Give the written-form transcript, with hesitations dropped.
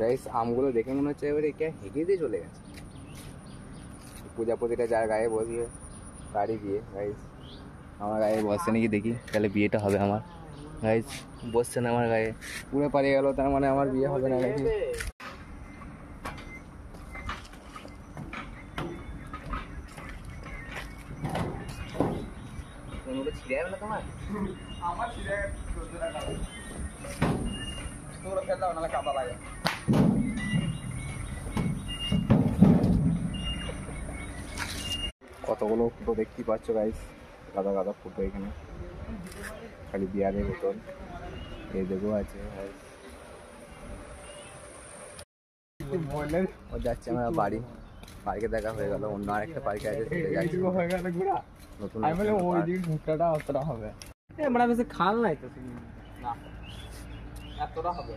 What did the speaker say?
Guys আমগুলো দেখে মনে হচ্ছে এবারে কে হেগে দিয়ে চলে গেছে। প্রজাপতিটা যার গায়ে বসবে গাড়ি দিয়ে গাইস, আমার গায়ে বসছে নাকি দেখি, তাহলে বিয়েটা হবে আমার। গাইস বসছে না আমার গায়ে, পুরো পালিয়ে গেল, তার মানে আমার বিয়ে হবে না নাকি? ছিঁড়ে যাবে না তোমার? আমার ছিঁড়ে তোমরা ফেল দাও, নাহলে কাদা লাগে। কতগুলো ফুটো দেখতে পাচ্ছ গাইস, গাদা গাদা ফুটো এখানে, খালি বিয়ারের বোতল এই দেখো আছে। ও যাচ্ছে আমার বাড়ি, পার্কে দেখা হয়ে গেল, অন্য আরেকটা পার্কে আছে নতুন। ওই দিন ঘুরটাটা অতটা হবে মানে বেশি খাল নাই তো না, এতটা হবে